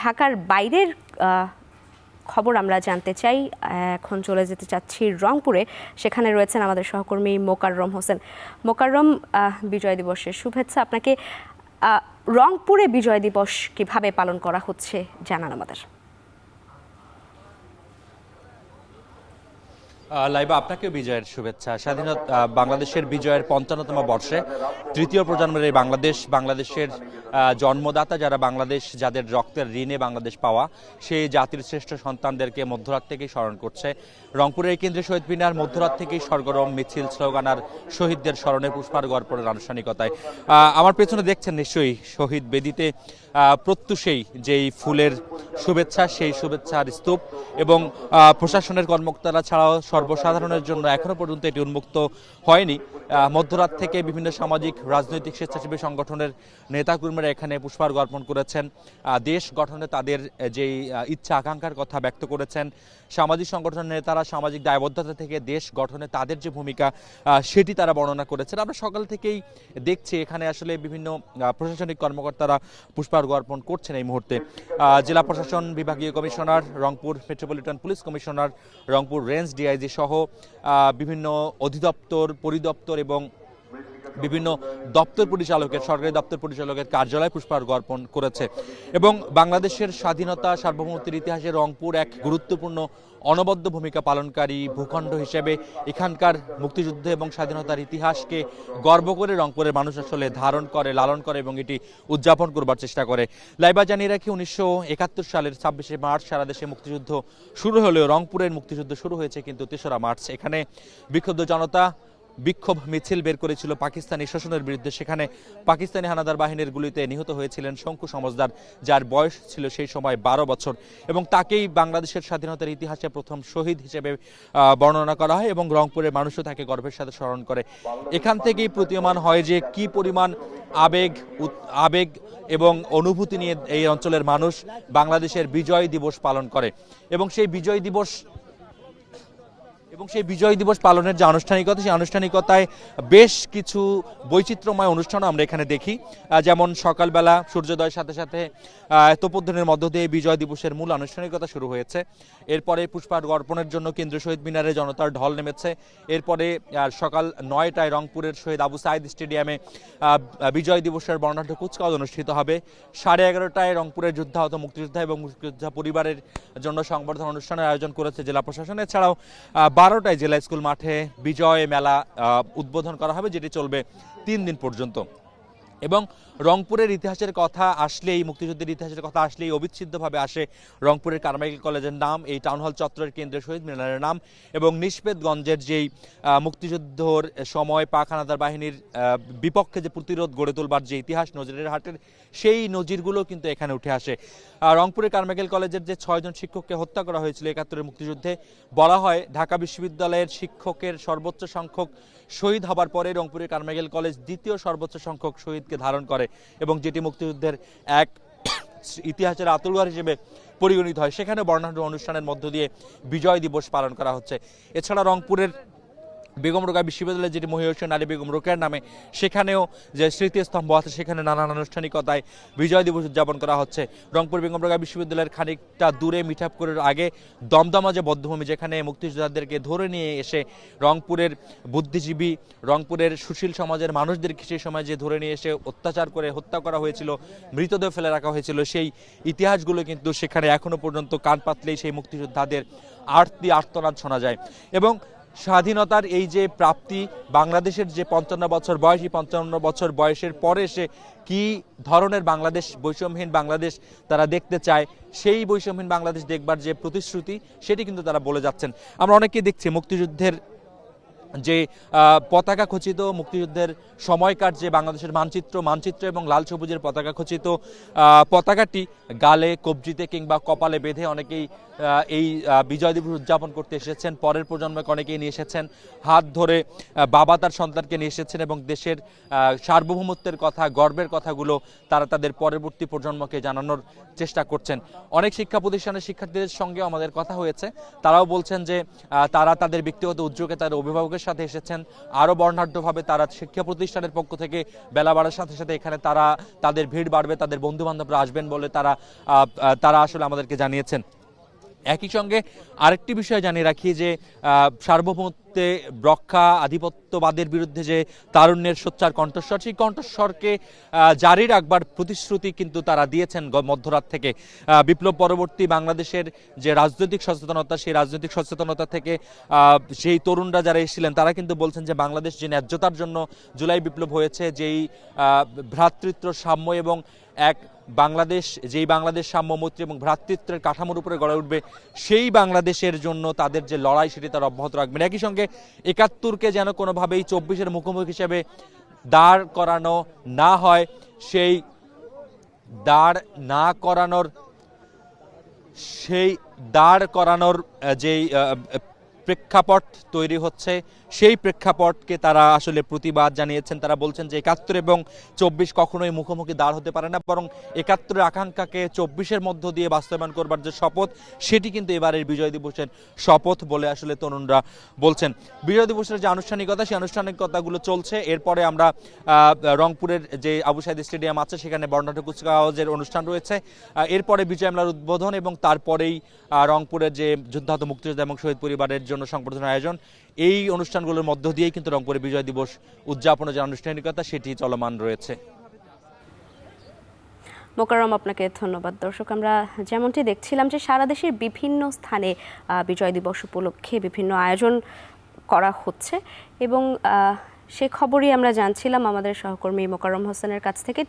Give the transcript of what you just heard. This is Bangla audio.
ঢাকার বাইরের খবর আমরা জানতে চাই। এখন চলে যেতে চাচ্ছি রংপুরে, সেখানে রয়েছেন আমাদের সহকর্মী মোকাররম হোসেন। মোকাররম, বিজয় দিবসের শুভেচ্ছা আপনাকে। রংপুরে বিজয় দিবস কিভাবে পালন করা হচ্ছে জানান আমাদের। লাইবা, আপনাকে বিজয়ের শুভেচ্ছা। স্বাধীনতা বাংলাদেশের বিজয়ের ৫৫তম বর্ষে তৃতীয় প্রজন্মের এই বাংলাদেশের জন্মদাতা যারা যাদের রক্তের ঋণে বাংলাদেশ পাওয়া সেই জাতির শ্রেষ্ঠ সন্তানদেরকে মধ্যরাত থেকেই স্মরণ করছে। রংপুরের কেন্দ্রীয় শহীদ মিনার মধ্যরাত থেকেই সরগরম মিছিল, স্লোগান আর শহীদদের স্মরণে পুষ্পার্ঘ্য অর্পণের আনুষ্ঠানিকতায়। আমার পেছনে দেখছেন নিশ্চয়ই শহীদ বেদিতে প্রত্যুষেই যেই ফুলের শুভেচ্ছা, সেই শুভেচ্ছার স্তূপ এবং প্রশাসনের কর্মকর্তারা ছাড়াও সর্বসাধারণের জন্য এখনো পর্যন্ত এটি উন্মুক্ত হয়নি। মধ্যরাত থেকে বিভিন্ন সামাজিক রাজনৈতিক স্বেচ্ছাসেবী সংগঠনের নেতাকর্মীরা এখানে পুষ্পার্ঘ্য অর্পণ করেছেন, দেশ গঠনে তাদের যেই ইচ্ছা আকাঙ্ক্ষার কথা ব্যক্ত করেছেন। সামাজিক সংগঠনের নেতারা সামাজিক দায়বদ্ধতা থেকে দেশ গঠনে তাদের যে ভূমিকা সেটি তারা বর্ণনা করেছেন। আমরা সকাল থেকেই দেখছি এখানে আসলে বিভিন্ন প্রশাসনিক কর্মকর্তারা পুষ্পার্ঘ্য অর্পণ করছেন। এই মুহূর্তে জেলা প্রশাসন, বিভাগীয় commissioner, Rangpur metropolitan police commissioner, Rangpur range DIG সহ বিভিন্ন অধিদপ্তর, পরিদপ্তর এবং বিভিন্ন দপ্তর পরিচালকের, সরকারি দপ্তর পরিচালকের কার্যালয়ে পুষ্পার্ঘ্য অর্পণ করেছে। এবং বাংলাদেশের স্বাধীনতা সার্বভৌমত্বের ইতিহাসে রংপুর এক গুরুত্বপূর্ণ অনবদ্য ভূমিকা পালনকারী ভূখণ্ড হিসেবে এখানকার মুক্তিযুদ্ধ এবং স্বাধীনতার ইতিহাসকে গর্ব করে রংপুরের মানুষ আসলে ধারণ করে, লালন করে এবং এটি উদযাপন করবার চেষ্টা করে। লাইবা, জানিয়ে রাখি 1971 সালের 26শে মার্চ সারা দেশে মুক্তিযুদ্ধ শুরু হলেও রংপুরের মুক্তিযুদ্ধ শুরু হয়েছে কিন্তু 3রা মার্চ। এখানে বিক্ষুব্ধ জনতা বিক্ষোভ মিছিল বের করেছিল পাকিস্তানি শাসনের বিরুদ্ধে। সেখানে পাকিস্তানি হানাদার বাহিনীর গুলিতে নিহত হয়েছিলেন শঙ্কু সমজদার, যার বয়স ছিল সেই সময় 12 বছর এবং তাকেই বাংলাদেশের স্বাধীনতার ইতিহাসে প্রথম শহীদ হিসেবে বর্ণনা করা হয় এবং রংপুরের মানুষও তাকে গর্বের সাথে স্মরণ করে। এখান থেকেই প্রতীয়মান হয় যে কি পরিমাণ আবেগ এবং অনুভূতি নিয়ে এই অঞ্চলের মানুষ বাংলাদেশের বিজয় দিবস পালন করে এবং সেই বিজয় দিবস পালনের যে আনুষ্ঠানিকতা, সেই আনুষ্ঠানিকতায় বেশ কিছু বৈচিত্র্যময় অনুষ্ঠানও আমরা এখানে দেখি। যেমন সকালবেলা সূর্যোদয়ের সাথে সাথে তোপধ্বনির মধ্য দিয়ে বিজয় দিবসের মূল আনুষ্ঠানিকতা শুরু হয়েছে। এরপরে পুষ্পার্ঘ্য অর্পণের জন্য কেন্দ্রীয় শহীদ মিনারে জনতার ঢল নেমেছে। এরপরে সকাল 9টায় রংপুরের শহীদ আবু সাইদ স্টেডিয়ামে বিজয় দিবসের বর্ণাঢ্য কুচকাওয়াজ অনুষ্ঠিত হবে। 11:30টায় রংপুরের যুদ্ধাহত মুক্তিযোদ্ধা এবং মুক্তিযোদ্ধা পরিবারের জন্য সংবর্ধনা অনুষ্ঠানের আয়োজন করেছে জেলা প্রশাসন। এছাড়াও 12টায় জেলা স্কুল মাঠে বিজয় মেলা উদ্বোধন করা হবে, যেটি চলবে 3 দিন পর্যন্ত। এবং রংপুরের ইতিহাসের কথা আসলেই, মুক্তিযুদ্ধের ইতিহাসের কথা আসলেই অবিচ্ছেদ্যভাবে আসে রংপুরের কারমাইকেল কলেজের নাম, এই টাউন হল চত্বরের কেন্দ্রীয় শহীদ মিনারের নাম এবং নিষ্পেদগঞ্জের যেই মুক্তিযুদ্ধর সময় পাক হানাদার বাহিনীর বিপক্ষে যে প্রতিরোধ গড়ে তোলবার যে ইতিহাস নজিরের হাটের, সেই নজিরগুলো কিন্তু এখানে উঠে আসে। রংপুরের কারমাইকেল কলেজের যে 6 জন শিক্ষককে হত্যা করা হয়েছিল 71-এর মুক্তিযুদ্ধে, বলা হয় ঢাকা বিশ্ববিদ্যালয়ের শিক্ষকের সর্বোচ্চ সংখ্যক শহীদ হবার পরে রংপুরের কারমাইকেল কলেজ দ্বিতীয় সর্বোচ্চ সংখ্যক শহীদকে ধারণ করে এবং যেটি মুক্তিযুদ্ধের এক ইতিহাসের আতুরঘর হিসেবে পরিগণিত হয়। সেখানে বর্ণাঢ্য অনুষ্ঠানের মধ্য দিয়ে বিজয় দিবস পালন করা হচ্ছে। এছাড়া রংপুরের বেগম রোকেয়া বিশ্ববিদ্যালয়ের যেটি মহিউদ্দিন নারী বেগম রোকেয়ার নামে, সেখানেও যে স্মৃতিস্তম্ভ আছে সেখানে নানান আনুষ্ঠানিকতায় বিজয় দিবস উদযাপন করা হচ্ছে। রংপুর বেগম রোকেয়া বিশ্ববিদ্যালয়ের খানিকটা দূরে মিঠাপুরের আগে দমদমা যে বধ্যভূমি, যেখানে মুক্তিযোদ্ধাদেরকে ধরে নিয়ে এসে রংপুরের বুদ্ধিজীবী, রংপুরের সুশীল সমাজের মানুষদেরকে সেই সময় যে ধরে নিয়ে এসে অত্যাচার করে হত্যা করা হয়েছিল, মৃতদেহ ফেলে রাখা হয়েছিল, সেই ইতিহাসগুলো কিন্তু সেখানে এখনো পর্যন্ত কান পাতলেই সেই মুক্তিযোদ্ধাদের আর্তনাদ শোনা যায়। এবং স্বাধীনতার এই যে প্রাপ্তি, বাংলাদেশের যে 55 বছর বয়স, এই 55 বছর বয়সের পরে এসে কি ধরনের বাংলাদেশ, বৈষম্যহীন বাংলাদেশ তারা দেখতে চায়, সেই বৈষম্যহীন বাংলাদেশ দেখবার যে প্রতিশ্রুতি, সেটি কিন্তু তারা বলে যাচ্ছেন। আমরা অনেকেই দেখছি মুক্তিযুদ্ধের যে পতাকা খচিত, মুক্তিযুদ্ধের সময়কার যে বাংলাদেশের মানচিত্র এবং লাল সবুজের পতাকা খচিত পতাকাটি গালে, কবজিতে কিংবা কপালে বেঁধে অনেকেই এই বিজয় দিবস উদযাপন করতে এসেছেন। পরের প্রজন্মকে অনেকেই নিয়ে এসেছেন, হাত ধরে বাবা তার সন্তানকে নিয়ে এসেছেন এবং দেশের সার্বভৌমত্বের কথা, গর্বের কথাগুলো তারা তাদের পরবর্তী প্রজন্মকে জানানোর চেষ্টা করছেন। অনেক শিক্ষা প্রতিষ্ঠানের শিক্ষার্থীদের সঙ্গে আমাদের কথা হয়েছে, তারাও বলছেন যে তারা তাদের ব্যক্তিগত উদ্যোগে তাদের অভিভাবকের পরিবারের সাথে এসেছেন, আরও বর্ণাঢ্যভাবে তারা শিক্ষা প্রতিষ্ঠানের পক্ষ থেকে বেলা বাড়ার সাথে সাথে এখানে তাদের ভিড় বাড়বে, তাদের বন্ধু বান্ধবরা আসবেন বলে তারা আসলে আমাদেরকে জানিয়েছেন। একই সঙ্গে আরেকটি বিষয় জানিয়ে রাখি যে সার্বভৌমত্বে রক্ষা, আধিপত্যবাদের বিরুদ্ধে যে তারুণ্যের সোচ্চার কণ্ঠস্বর, সেই কণ্ঠস্বরকে জারি রাখবার প্রতিশ্রুতি কিন্তু তারা দিয়েছেন মধ্যরাত থেকে। বিপ্লব পরবর্তী বাংলাদেশের যে রাজনৈতিক সচেতনতা, সেই রাজনৈতিক সচেতনতা থেকে সেই তরুণরা যারা এসেছিলেন তারা কিন্তু বলছেন যে বাংলাদেশ যে ন্যায্যতার জন্য জুলাই বিপ্লব হয়েছে, যেই ভ্রাতৃত্ব, সাম্য এবং যেই বাংলাদেশ সাম্য, মৈত্রী এবং ভ্রাতৃত্বের কাঠামোর উপরে গড়ে উঠবে, সেই বাংলাদেশের জন্য তাদের যে লড়াই সেটি তারা অব্যাহত রাখবেন। একই সঙ্গে ৭১কে যেন কোনোভাবেই ২৪-এর মুখোমুখি হিসেবে দাঁড় করানো না হয়, সেই দাঁড় করানোর যেই প্রেক্ষাপট তৈরি হচ্ছে, সেই প্রেক্ষাপটকে তারা আসলে প্রতিবাদ জানিয়েছেন। তারা বলছেন যে ৭১ এবং ২৪ কখনোই মুখোমুখি দাঁড় হতে পারে না, বরং ৭১-এর আকাঙ্ক্ষাকে ২৪-এর মধ্য দিয়ে বাস্তবায়ন করবার যে শপথ, সেটি কিন্তু এবারের বিজয় দিবসের শপথ বলে আসলে তরুণরা বলছেন। বিজয় দিবসের যে আনুষ্ঠানিকতা, সেই আনুষ্ঠানিকতাগুলো চলছে। এরপরে আমরা রংপুরের যে আবু সাইদ স্টেডিয়াম আছে, সেখানে বর্ণাঢ্য কুচকাওয়াজের অনুষ্ঠান রয়েছে। এরপরে বিজয় মেলার উদ্বোধন এবং তারপরেই রংপুরের যে যুদ্ধাহত মুক্তিযোদ্ধা এবং শহীদ পরিবারের জন্য সংবর্ধনার আয়োজন। এই অনুষ্ঠানগুলোর মধ্য দিয়েই কিন্তু রংপুরে বিজয় দিবস উদযাপনের যে আনুষ্ঠানিকতা, সেটি চলমান রয়েছে। মোকাররম, আপনাকে ধন্যবাদ। দর্শক, আমরা যেমনটি দেখছিলাম যে সারা দেশের বিভিন্ন স্থানে বিজয় দিবস উপলক্ষে বিভিন্ন আয়োজন করা হচ্ছে এবং সে খবরই আমরা জানছিলাম আমাদের সহকর্মী মোকাররম হোসেনের কাছ থেকে।